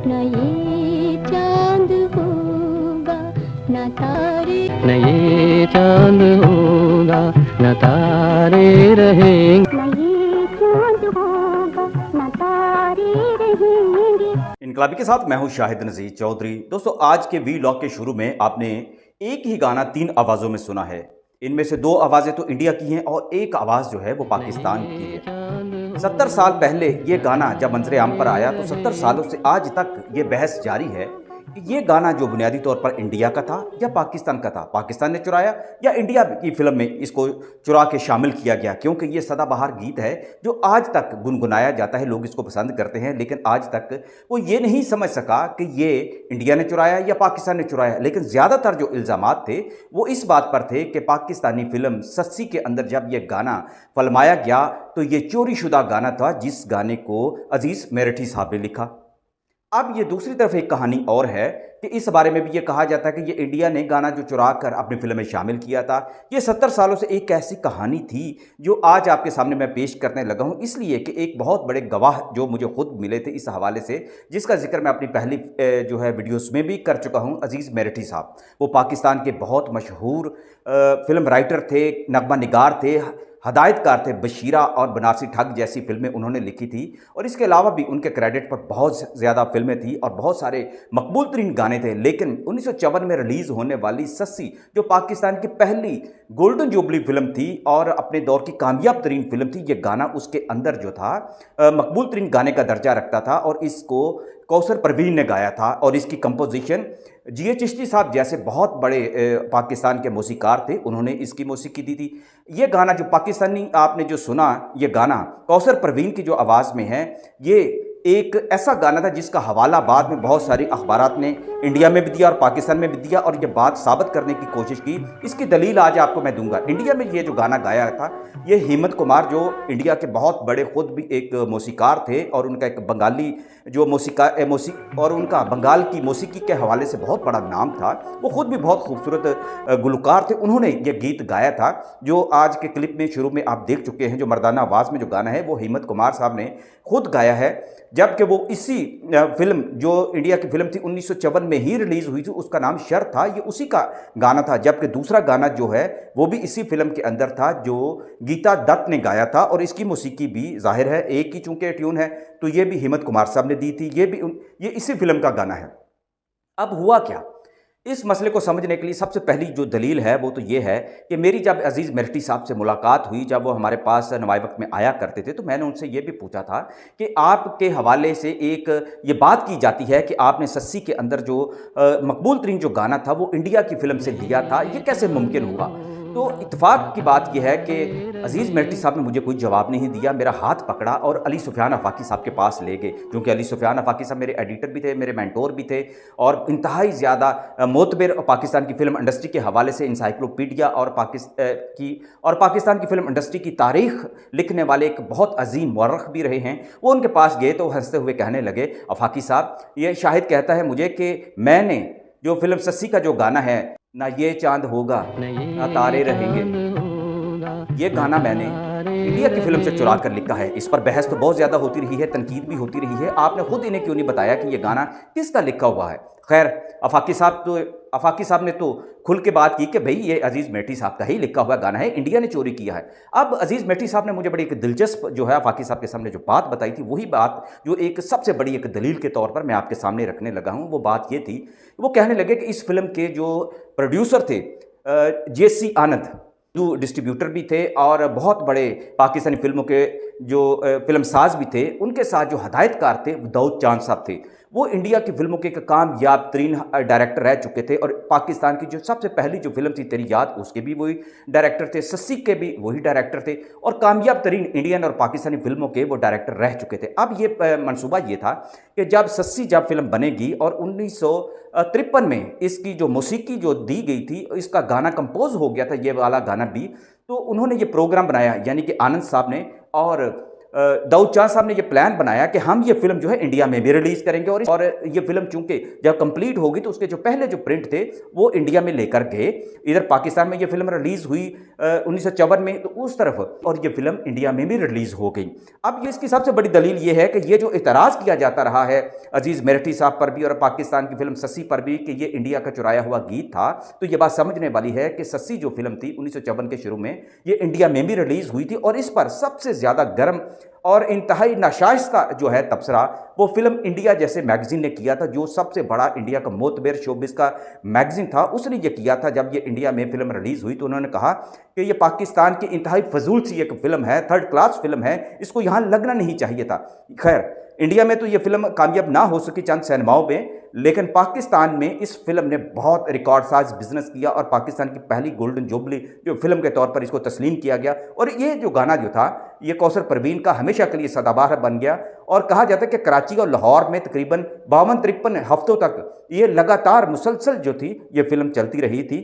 न ये चांद होगा न तारे, न ये चांद होगा न तारे रहेंगे, न ये चांद होगा न तारे रहेंगे। इनकलाबी के साथ मैं हूं शाहिद नज़ीर चौधरी। दोस्तों, आज के वीलॉग के शुरू में आपने एक ही गाना 3 आवाज़ों में सुना है। इनमें से 2 आवाज़ें तो इंडिया की हैं और एक आवाज़ जो है वो पाकिस्तान की है। 70 साल पहले ये गाना जब मंजरे आम पर आया तो 70 सालों से आज तक ये बहस जारी है कि ये गाना जो बुनियादी तौर पर इंडिया का था या पाकिस्तान का था। पाकिस्तान ने चुराया या इंडिया की फिल्म में इसको चुरा के शामिल किया गया, क्योंकि ये सदाबहार गीत है जो आज तक गुनगुनाया जाता है, लोग इसको पसंद करते हैं। लेकिन आज तक वो ये नहीं समझ सका कि ये इंडिया ने चुराया या पाकिस्तान ने चुराया। लेकिन ज़्यादातर जो इल्ज़ामात थे वो इस बात पर थे कि पाकिस्तानी फिल्म सस्सी के अंदर जब ये गाना फिल्माया गया तो ये चोरीशुदा गाना था, जिस गाने को अजीज़ मेरठी साहब ने लिखा। अब ये दूसरी तरफ एक कहानी और है कि इस बारे में भी ये कहा जाता है कि ये इंडिया ने गाना जो चुरा कर अपनी फिल्म में शामिल किया था। ये 70 सालों से एक ऐसी कहानी थी जो आज आपके सामने मैं पेश करने लगा हूँ, इसलिए कि एक बहुत बड़े गवाह जो मुझे खुद मिले थे इस हवाले से, जिसका जिक्र मैं अपनी पहली जो है वीडियोस में भी कर चुका हूँ, अजीज़ मेरठी साहब। वो पाकिस्तान के बहुत मशहूर फिल्म राइटर थे, नगमा निगार थे, हदायतकार थे। बशीरा और बनारसी ठग जैसी फिल्में उन्होंने लिखी थी और इसके अलावा भी उनके क्रेडिट पर बहुत ज़्यादा फिल्में थी और बहुत सारे मकबूल तरीन गाने थे। लेकिन 1954 में रिलीज़ होने वाली सस्सी, जो पाकिस्तान की पहली गोल्डन जुबली फिल्म थी और अपने दौर की कामयाब तरीन फिल्म थी, ये गाना उसके अंदर जो था मकबूल तरीन गाने का दर्जा रखता था और इसको कौसर परवीन ने गाया था और इसकी कंपोजिशन जी चिश्ती साहब जैसे बहुत बड़े पाकिस्तान के मौसीकार थे, उन्होंने इसकी मौसीकी दी थी। ये गाना जो पाकिस्तानी आपने जो सुना, ये गाना कौसर परवीन की जो आवाज़ में है, ये एक ऐसा गाना था जिसका हवाला बाद में बहुत सारी अखबारात ने इंडिया में भी दिया और पाकिस्तान में भी दिया और ये बात साबित करने की कोशिश की। इसकी दलील आज आपको मैं दूंगा। इंडिया में ये जो गाना गाया था, ये हिम्मत कुमार, जो इंडिया के बहुत बड़े खुद भी एक मौसीकार थे और उनका एक बंगाली जो और उनका बंगाल की मौसीकी के हवाले से बहुत बड़ा नाम था। वो खुद भी बहुत खूबसूरत गुलकार थे। उन्होंने ये गीत गाया था जो आज के क्लिप में शुरू में आप देख चुके हैं। जो मर्दाना आवाज़ में जो गाना है वो हिम्मत कुमार साहब ने खुद गाया है, जबकि वो इसी फिल्म जो इंडिया की फिल्म थी 1954 में ही रिलीज़ हुई थी, उसका नाम शर था, ये उसी का गाना था। जबकि दूसरा गाना जो है वो भी इसी फिल्म के अंदर था जो गीता दत्त ने गाया था और इसकी मौसीकी भी जाहिर है एक ही चूंकि ट्यून है तो ये भी हिम्मत कुमार साहब ने दी थी। ये इसी फिल्म का गाना है। अब हुआ क्या, इस मसले को समझने के लिए सबसे पहली जो दलील है वो तो ये है कि मेरी जब अजीज़ मेरठी साहब से मुलाकात हुई, जब वो हमारे पास नवाई वक्त में आया करते थे, तो मैंने उनसे ये भी पूछा था कि आपके हवाले से एक ये बात की जाती है कि आपने सस्सी के अंदर जो मकबूल तरीन जो गाना था वो इंडिया की फिल्म से लिया था, ये कैसे मुमकिन हुआ। तो इत्तेफाक की बात यह है कि अजीज़ मेरठी साहब ने मुझे कोई जवाब नहीं दिया, मेरा हाथ पकड़ा और अली सुफियान आफाकी साहब के पास ले गए, क्योंकि अली सुफियान आफाकी साहब मेरे एडिटर भी थे, मेरे मेंटोर भी थे और इंतहाई ज़्यादा मोतबर पाकिस्तान की फ़िल्म इंडस्ट्री के हवाले से इंसाइक्लोपीडिया और पाकिस्तान की फ़िल्म इंडस्ट्री की तारीख़ लिखने वाले एक बहुत अजीम मौरख भी रहे हैं। वो उनके पास गए तो हंसते हुए कहने लगे, आफाकी साहब, ये शाहिद कहता है मुझे कि मैंने जो फिल्म सस्सी का जो गाना है, ना ये चांद होगा ना तारे रहेंगे, ये गाना मैंने इंडिया की फिल्म से चुरा कर लिखा है। इस पर बहस तो बहुत ज़्यादा होती रही है, तनकीद भी होती रही है। आपने खुद इन्हें क्यों नहीं बताया कि ये गाना किसका लिखा हुआ है। खैर, आफाकी साहब ने तो खुल के बात की कि भाई ये अजीज़ मेरठी साहब का ही लिखा हुआ गाना है, इंडिया ने चोरी किया है। अब अजीज़ मेरठी साहब ने मुझे बड़ी एक दिलचस्प जो है आफाकी साहब के सामने जो बात बताई थी, वही बात जो एक सबसे बड़ी एक दलील के तौर पर मैं आपके सामने रखने लगा हूँ। वो बात ये थी, वो कहने लगे कि इस फिल्म के जो प्रोड्यूसर थे JC आनंद, जो डिस्ट्रीब्यूटर भी थे और बहुत बड़े पाकिस्तानी फिल्मों के जो फिल्मसाज भी थे, उनके साथ जो हदायतकार थे दाऊद चांद साहब थे। वो इंडिया की फिल्मों के एक कामयाब तरीन डायरेक्टर रह चुके थे और पाकिस्तान की जो सबसे पहली जो फिल्म थी तेरी याद, उसके भी वही डायरेक्टर थे, सस्सी के भी वही डायरेक्टर थे और कामयाब तरीन इंडियन और पाकिस्तानी फिल्मों के वो डायरेक्टर रह चुके थे। अब ये मंसूबा ये था कि जब सस्सी जब फिल्म बनेगी और 1953 में इसकी जो मौसीकी जो दी गई थी, इसका गाना कंपोज हो गया था, ये वाला गाना भी, तो उन्होंने ये प्रोग्राम बनाया, यानी कि आनंद साहब ने, और दाऊद चांद साहब ने ये प्लान बनाया कि हम ये फिल्म जो है इंडिया में भी रिलीज करेंगे और ये फिल्म चूंकि जब कंप्लीट होगी तो उसके जो पहले जो प्रिंट थे वो इंडिया में लेकर गए। इधर पाकिस्तान में ये फिल्म रिलीज हुई 1954 में, तो उस तरफ, और ये फिल्म इंडिया में भी रिलीज हो गई। अब ये इसकी सबसे बड़ी दलील ये है कि ये जो इतराज़ किया जाता रहा है अजीज़ मेरठी साहब पर भी और पाकिस्तान की फिल्म सस्सी पर भी कि ये इंडिया का चुराया हुआ गीत था, तो ये बात समझने वाली है कि सस्सी जो फिल्म थी 1954 के शुरू में ये इंडिया में भी रिलीज हुई थी और इस पर सबसे ज़्यादा गर्म और इंतहाई नाशाइस्ता जो है तबसरा वो फिल्म इंडिया जैसे मैगजीन ने किया था, जो सबसे बड़ा इंडिया का मोतबर शोबिस का मैगजीन था, उसने ये किया था। जब ये इंडिया में फिल्म रिलीज़ हुई तो उन्होंने कहा कि ये पाकिस्तान की इंतहाई फजूल सी एक फिल्म है, थर्ड क्लास फिल्म है, इसको यहाँ लगना नहीं चाहिए था। खैर इंडिया में तो ये फिल्म कामयाब ना हो सकी चंद सिनेमाओं में, लेकिन पाकिस्तान में इस फिल्म ने बहुत रिकॉर्ड साज बिजनेस किया और पाकिस्तान की पहली गोल्डन जुबली जो फिल्म के तौर पर इसको तस्लीम किया गया। और ये जो गाना जो था ये कौसर परवीन का हमेशा के लिए सदाबहार बन गया और कहा जाता है कि कराची और लाहौर में तकरीबन 52-53 हफ्तों तक ये लगातार मुसलसल जो थी ये फिल्म चलती रही थी।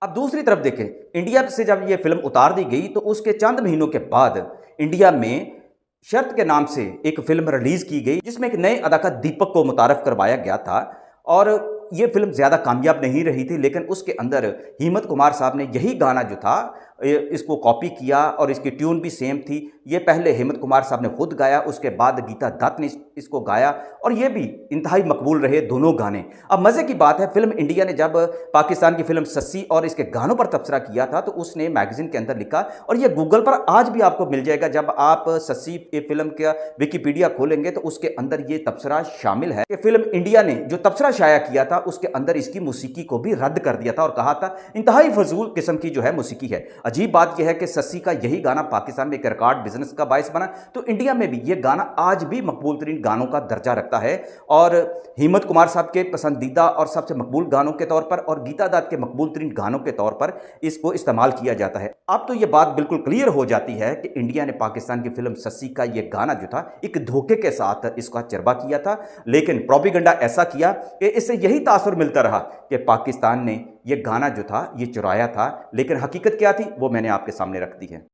अब दूसरी तरफ देखें, इंडिया से जब ये फिल्म उतार दी गई तो उसके चंद महीनों के बाद इंडिया में शर्त के नाम से एक फिल्म रिलीज की गई जिसमें एक नए अदाकार दीपक को मुतारफ करवाया गया था और ये फिल्म ज़्यादा कामयाब नहीं रही थी, लेकिन उसके अंदर हिम्मत कुमार साहब ने यही गाना जो था इसको कॉपी किया और इसकी ट्यून भी सेम थी। ये पहले हिम्मत कुमार साहब ने खुद गाया, उसके बाद गीता दत्त ने इसको गाया और ये भी इंतहाई मकबूल रहे दोनों गाने। अब मज़े की बात है, फिल्म इंडिया ने जब पाकिस्तान की फिल्म सस्सी और इसके गानों पर तबसरा किया था तो उसने मैगजीन के अंदर लिखा और ये गूगल पर आज भी आपको मिल जाएगा। जब आप सस्सी फिल्म का विकीपीडिया खोलेंगे तो उसके अंदर ये तबसरा शामिल है कि फिल्म इंडिया ने जो तबसरा शाया किया था उसके अंदर इसकी मौसीकी को भी रद्द कर दिया था और कहा था इंतहाई फजूल किस्म की जो है मौसीकी है। अजीब बात यह है कि सस्सी का यही गाना पाकिस्तान में एक रिकॉर्ड बिजनेस का बायस बना, तो इंडिया में भी यह गाना आज भी मकबूल तरीन गानों का दर्जा रखता है और हिम्मत कुमार साहब के पसंदीदा और सबसे मकबूल गानों के तौर पर और गीता दत्त के मकबूल तरीन गानों के तौर पर इसको इस्तेमाल किया जाता है। अब तो यह बात बिल्कुल क्लियर हो जाती है कि इंडिया ने पाकिस्तान की फिल्म सस्सी का यह गाना जो था एक धोखे के साथ इसका चरबा किया था, लेकिन प्रोपेगेंडा ऐसा किया कि इससे यही तासुर मिलता रहा कि पाकिस्तान ने यह गाना जो था ये चुराया था, लेकिन हकीकत क्या थी वो मैंने आपके सामने रख दी है।